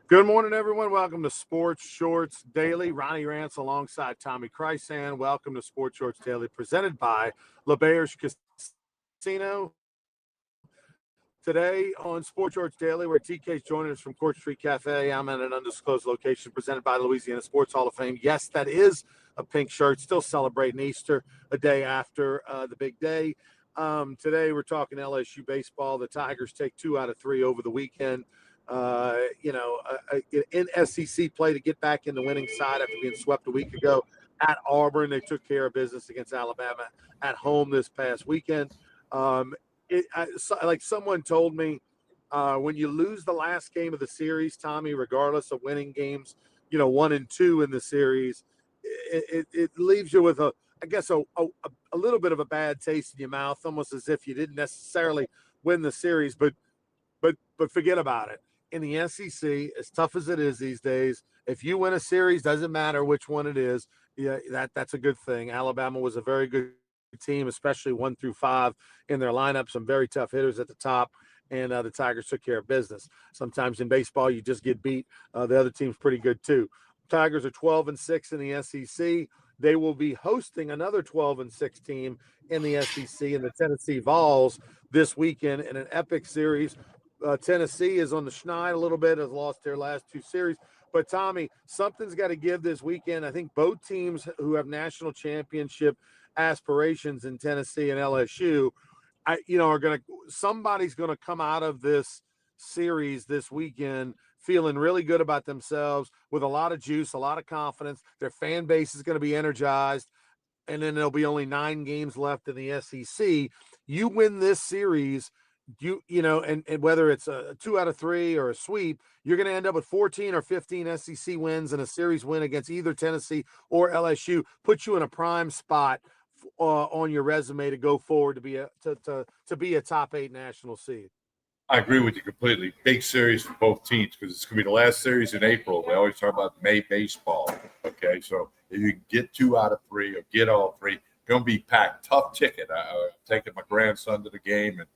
Good morning, everyone. Welcome to Sports Shorts Daily. Ronnie Rance alongside Tommy Chrysan. Welcome to Sports Shorts Daily, presented by LeBear's Casino. Today on Sports Shorts Daily, where TK's joining us from Court Street Cafe. I'm at an undisclosed location presented by the Louisiana Sports Hall of Fame. Yes, that is a pink shirt. Still celebrating Easter a day after the big day. Today, we're talking LSU baseball. The Tigers take 2 out of 3 over the weekend. In SEC play to get back in the winning side after being swept a week ago at Auburn. They took care of business against Alabama at home this past weekend. Like someone told me, when you lose the last game of the series, Tommy, regardless of winning games, 1 and 2 in the series, it leaves you with a little bit of a bad taste in your mouth, almost as if you didn't necessarily win the series, but forget about it. In the SEC, as tough as it is these days, if you win a series, doesn't matter which one it is, that's a good thing. Alabama was a very good team, especially 1 through 5 in their lineup, some very tough hitters at the top, and the Tigers took care of business. Sometimes in baseball, you just get beat. The other team's pretty good too. Tigers are 12-6 in the SEC. They will be hosting another 12-6 team in the SEC in the Tennessee Vols this weekend in an epic series. Tennessee is on the schneid a little bit, has lost their last 2 series. But, Tommy, something's got to give this weekend. I think both teams who have national championship aspirations in Tennessee and LSU, somebody's going to come out of this series this weekend feeling really good about themselves with a lot of juice, a lot of confidence. Their fan base is going to be energized. And then there'll be only 9 games left in the SEC. You win this series, and whether it's a 2 out of 3 or a sweep, you're going to end up with 14 or 15 SEC wins and a series win against either Tennessee or LSU. Put you in a prime spot on your resume to go forward to be a top 8 national seed. I agree with you completely. Big series for both teams because it's going to be the last series in April. We always talk about May baseball. Okay, so if you get 2 out of 3 or get all 3, going to be packed. Tough ticket. I'm taking my grandson to the game and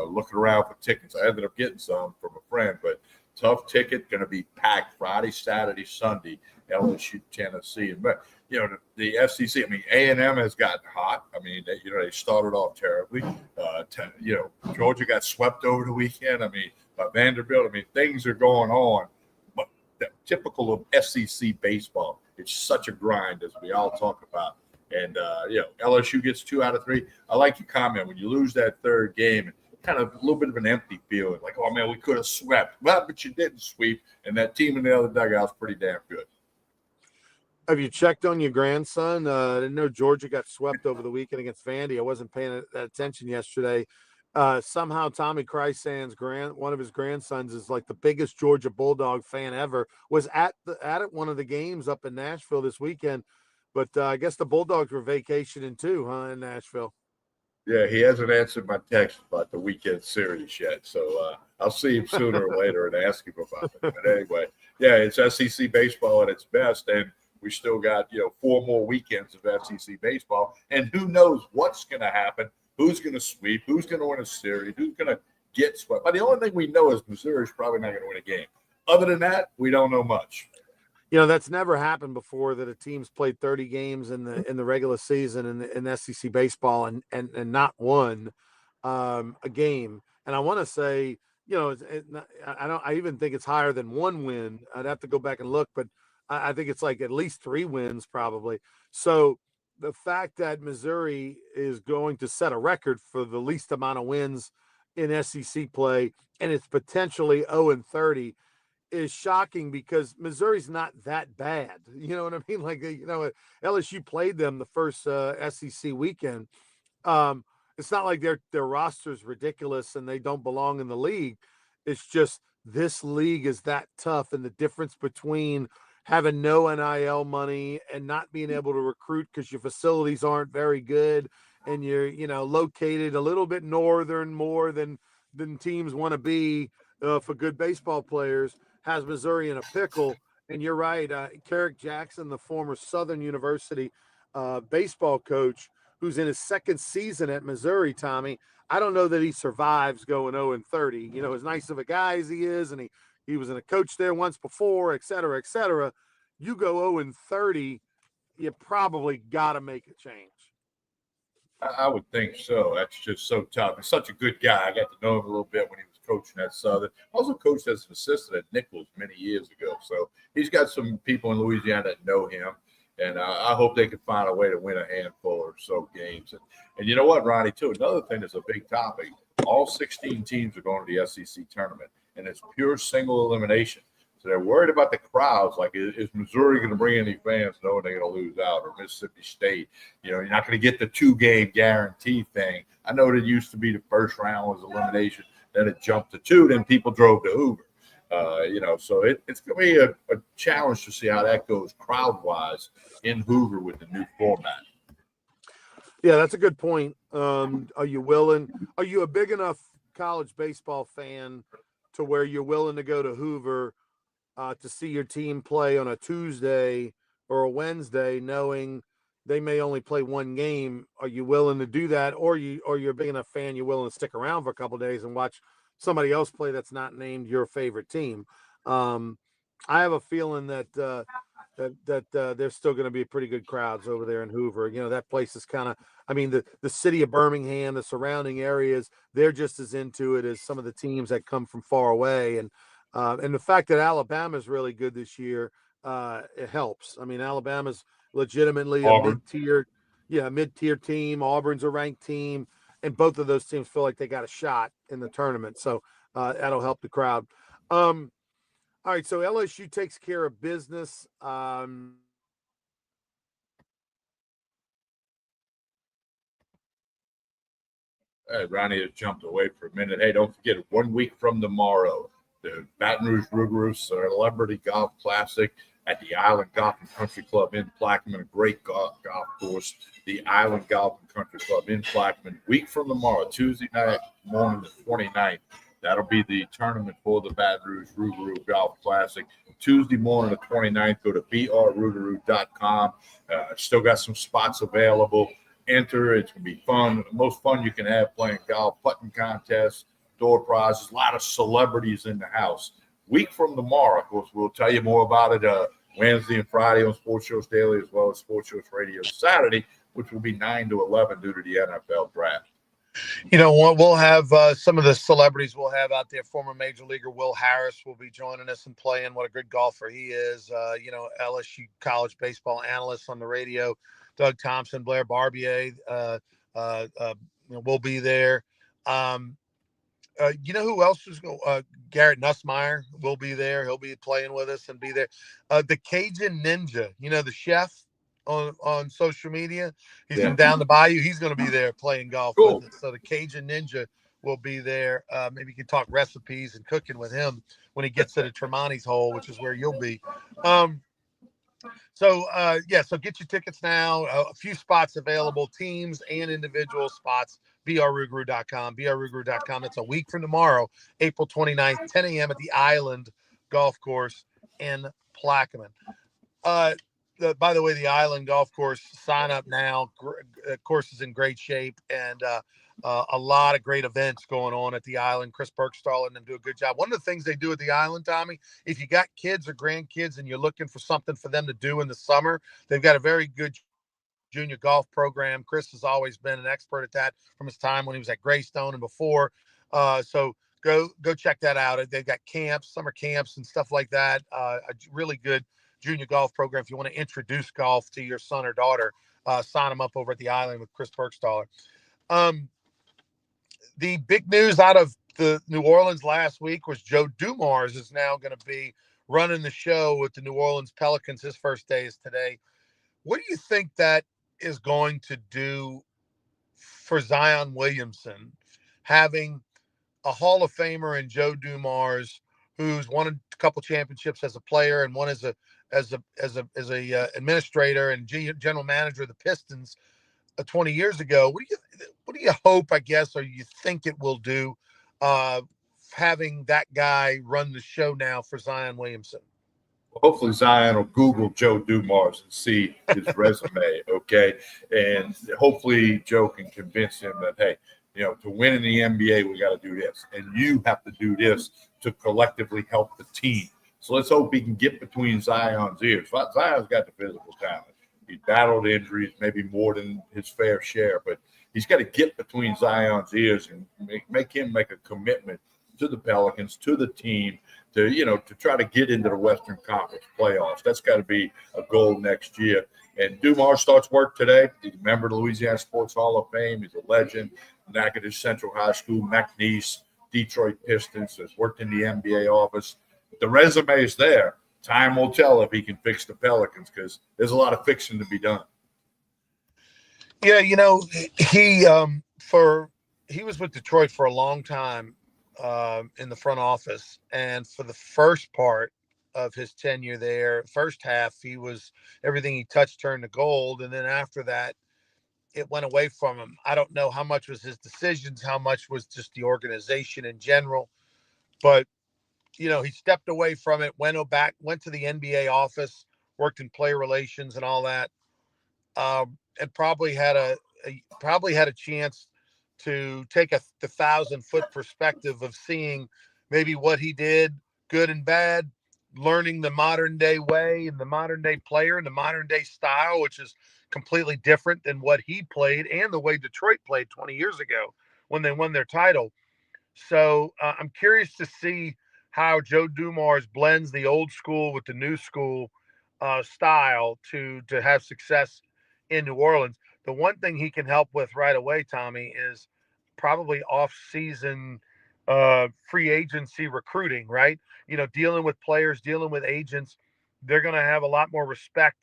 looking around for tickets. I ended up getting some from a friend, but tough ticket, going to be packed Friday, Saturday, Sunday, LSU, Tennessee. But, the SEC, A&M has gotten hot. They started off terribly. Georgia got swept over the weekend. By Vanderbilt. Things are going on. But typical of SEC baseball, it's such a grind, as we all talk about. And, LSU gets 2 out of 3. I like your comment. When you lose that third game, kind of a little bit of an empty feeling, like, oh, man, we could have swept. Well, but you didn't sweep, and that team in the other dugout's pretty damn good. Have you checked on your grandson? I didn't know Georgia got swept over the weekend against Vandy. I wasn't paying that attention yesterday. Somehow Tommy Chrysan's one of his grandsons is like the biggest Georgia Bulldog fan ever, was at one of the games up in Nashville this weekend. But I guess the Bulldogs were vacationing too, in Nashville. Yeah, he hasn't answered my text about the weekend series yet. So I'll see him sooner or later and ask him about it. But anyway, yeah, it's SEC baseball at its best. And we still got, 4 more weekends of SEC baseball. And who knows what's going to happen, who's going to sweep, who's going to win a series, who's going to get swept. But the only thing we know is Missouri's probably not going to win a game. Other than that, we don't know much. That's never happened before, that a team's played 30 games in the regular season in SEC baseball and not won a game. And I want to say, I even think it's higher than 1 win. I'd have to go back and look, but I think it's like at least 3 wins probably. So the fact that Missouri is going to set a record for the least amount of wins in SEC play, and it's potentially 0-30, is shocking, because Missouri's not that bad. You know what I mean? Like, LSU played them the first SEC weekend. It's not like their roster's ridiculous and they don't belong in the league. It's just this league is that tough, and the difference between having no NIL money and not being able to recruit because your facilities aren't very good, and you're, located a little bit northern more than teams want to be for good baseball players, has Missouri in a pickle. And you're right. Carrick Jackson, the former Southern University baseball coach, who's in his 2nd season at Missouri, Tommy, I don't know that he survives going 0-30. As nice of a guy as he is, and he he was in a coach there once before, et cetera, et cetera. You go 0-30, you probably got to make a change. I would think so. That's just so tough. He's such a good guy. I got to know him a little bit when he was coaching at Southern. Also coached as an assistant at Nichols many years ago. So he's got some people in Louisiana that know him. And I hope they can find a way to win a handful or so games. And you know what, Ronnie, too, another thing that's a big topic, all 16 teams are going to the SEC tournament, and it's pure single elimination. So they're worried about the crowds. Like, is Missouri going to bring any fans knowing they're going to lose out, or Mississippi State? You know, you're not going to get the 2-game guarantee thing. I know that it used to be the first round was elimination, then it jumped to 2, then people drove to Hoover. You know, so it's going to be a challenge to see how that goes crowd-wise in Hoover with the new format. Yeah, that's a good point. Are you willing? Are you a big enough college baseball fan to where you're willing to go to Hoover to see your team play on a Tuesday or a Wednesday, knowing they may only play one game? Are you willing to do that, or you're a big enough fan you're willing to stick around for a couple of days and watch somebody else play that's not named your favorite team? I have a feeling that there's still going to be pretty good crowds over there in Hoover. You know, that place is kind of, I mean, the city of Birmingham, the surrounding areas, they're just as into it as some of the teams that come from far away. And the fact that Alabama's really good this year, it helps. I mean, Alabama's legitimately a mid-tier team. Auburn's a ranked team, and both of those teams feel like they got a shot in the tournament. So that'll help the crowd. All right, so LSU takes care of business. Ronnie has jumped away for a minute. Hey, don't forget, 1 week from tomorrow, the Baton Rouge Rougarou Celebrity Golf Classic at the Island Golf and Country Club in Plaquemine, a great golf course. The Island Golf and Country Club in Plaquemine. Week from tomorrow, Tuesday night morning, the 29th. That'll be the tournament for the Baton Rouge Rougarou Golf Classic. Tuesday morning, the 29th, go to brrougarou.com. Still got some spots available. Enter. It's going to be fun. The most fun you can have playing golf, putting contests, door prizes, a lot of celebrities in the house. Week from tomorrow, of course, we'll tell you more about it Wednesday and Friday on Sports Shows Daily, as well as Sports Shows Radio Saturday, which will be 9 to 11 due to the NFL draft. You know what? We'll have some of the celebrities we'll have out there. Former Major Leaguer Will Harris will be joining us and playing. What a good golfer he is. You know, LSU college baseball analyst on the radio, Doug Thompson, Blair Barbier, will be there. You know who else is going? Garrett Nussmeier will be there. He'll be playing with us and be there. The Cajun Ninja, you know, the chef on social media. He's from down the bayou. He's going to be there playing golf with us. So the Cajun Ninja will be there. Maybe you can talk recipes and cooking with him when he gets to the Tremonti's Hole, which is where you'll be. So get your tickets now. A few spots available, teams and individual spots. brrougarou.com. brrougarou.com. That's a week from tomorrow, April 29th, 10 a.m. at the Island Golf Course in Plaquemine. By the way, the Island Golf Course, sign up now. Course is in great shape, and a lot of great events going on at the Island. Chris Bergstall and them do a good job. One of the things they do at the Island, Tommy, if you got kids or grandkids and you're looking for something for them to do in the summer, they've got a very good junior golf program. Chris has always been an expert at that from his time when he was at Greystone and before. So go check that out. They've got camps, summer camps and stuff like that. A really good junior golf program. If you want to introduce golf to your son or daughter, sign them up over at the Island with Chris Bergstaller. The big news out of the New Orleans last week was Joe Dumars is now going to be running the show with the New Orleans Pelicans. His first day is today. What do you think that is going to do for Zion Williamson, having a Hall of Famer in Joe Dumars, who's won a couple championships as a player and one as a administrator and general manager of the Pistons 20 years ago? What do you hope, I guess, or you think it will do having that guy run the show now for Zion Williamson? Hopefully Zion will Google Joe Dumars and see his resume, okay? And hopefully Joe can convince him that, hey, to win in the NBA, we got to do this. And you have to do this to collectively help the team. So let's hope he can get between Zion's ears. Zion's got the physical talent. He's battled injuries, maybe more than his fair share, but he's got to get between Zion's ears and make him make a commitment to the Pelicans, to the team, to try to get into the Western Conference playoffs. That's got to be a goal next year. And Dumars starts work today. He's a member of the Louisiana Sports Hall of Fame. He's a legend. Natchitoches Central High School, McNeese, Detroit Pistons, has worked in the NBA office. The resume is there. Time will tell if he can fix the Pelicans, because there's a lot of fixing to be done. Yeah, he was with Detroit for a long time in the front office, and for the first part of his tenure there, first half, he was everything he touched turned to gold, and then after that, it went away from him. I don't know how much was his decisions, how much was just the organization in general, but he stepped away from it, went to the NBA office, worked in player relations and all that, and probably had a chance to take the 1,000-foot perspective of seeing maybe what he did, good and bad, learning the modern day way and the modern day player and the modern day style, which is completely different than what he played and the way Detroit played 20 years ago when they won their title. So I'm curious to see how Joe Dumars blends the old school with the new school style to have success in New Orleans. The one thing he can help with right away, Tommy, is probably off-season free agency recruiting, right? Dealing with players, dealing with agents. They're going to have a lot more respect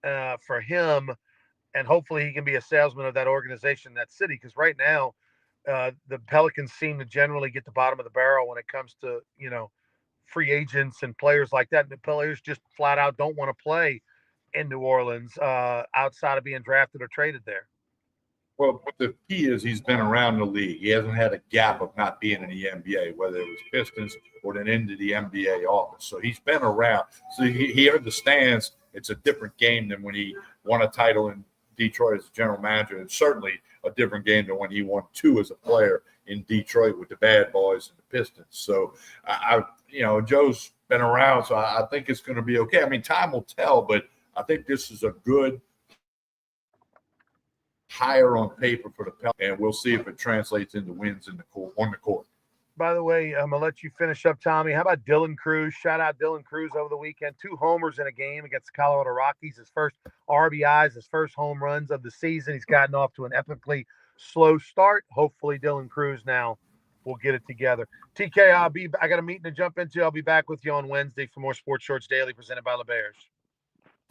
for him, and hopefully he can be a salesman of that organization, that city, because right now the Pelicans seem to generally get the bottom of the barrel when it comes to, free agents and players like that. And the players just flat out don't want to play in New Orleans outside of being drafted or traded there. Well, the key is he's been around the league. He hasn't had a gap of not being in the NBA, whether it was Pistons or then into the NBA office. So he's been around. So he understands it's a different game than when he won a title in Detroit as a general manager. It's certainly a different game than when he won 2 as a player in Detroit with the Bad Boys and the Pistons. So, Joe's been around, so I think it's going to be okay. I mean, time will tell, but I think this is a good hire on paper for the Pelicans, and we'll see if it translates into wins on the court. By the way, I'm going to let you finish up, Tommy. How about Dylan Cruz? Shout out Dylan Cruz over the weekend. 2 homers in a game against the Colorado Rockies. His first RBIs, his first home runs of the season. He's gotten off to an epically slow start. Hopefully Dylan Cruz now will get it together. TK, I got a meeting to jump into. I'll be back with you on Wednesday for more Sports Shorts Daily presented by LeBears.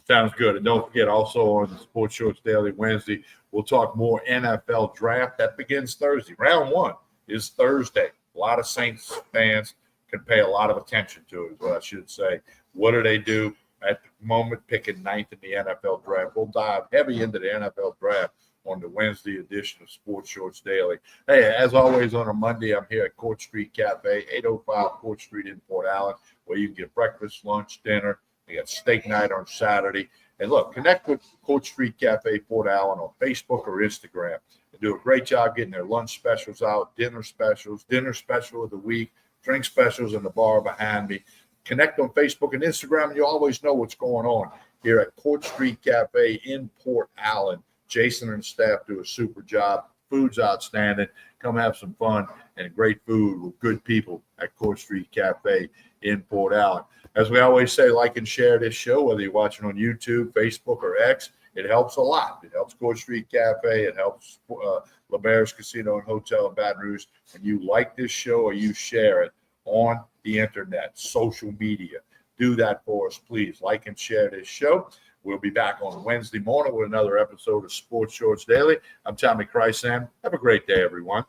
Sounds good. And don't forget, also on the Sports Shorts Daily Wednesday, we'll talk more NFL draft. That begins Thursday. Round 1 is Thursday. A lot of Saints fans can pay a lot of attention to it, is what I should say. What do they do at the moment picking 9th in the NFL draft? We'll dive heavy into the NFL draft on the Wednesday edition of Sports Shorts Daily. Hey, as always on a Monday, I'm here at Court Street Cafe, 805 Court Street in Port Allen, where you can get breakfast, lunch, dinner. We got steak night on Saturday. And look, connect with Court Street Cafe Port Allen on Facebook or Instagram. They do a great job getting their lunch specials out, dinner special of the week, drink specials in the bar behind me. Connect on Facebook and Instagram, and you always know what's going on here at Court Street Cafe in Port Allen. Jason and staff do a super job. Food's outstanding. Come have some fun and great food with good people at Court Street Cafe in Port Allen. As we always say, like and share this show, whether you're watching on YouTube, Facebook, or X. It helps a lot. It helps Court Street Cafe. It helps LeBears Casino and Hotel in Baton Rouge. When you like this show or you share it on the internet, social media, do that for us, please. Like and share this show. We'll be back on Wednesday morning with another episode of Sports Shorts Daily. I'm Tommy Chrysan. Have a great day, everyone.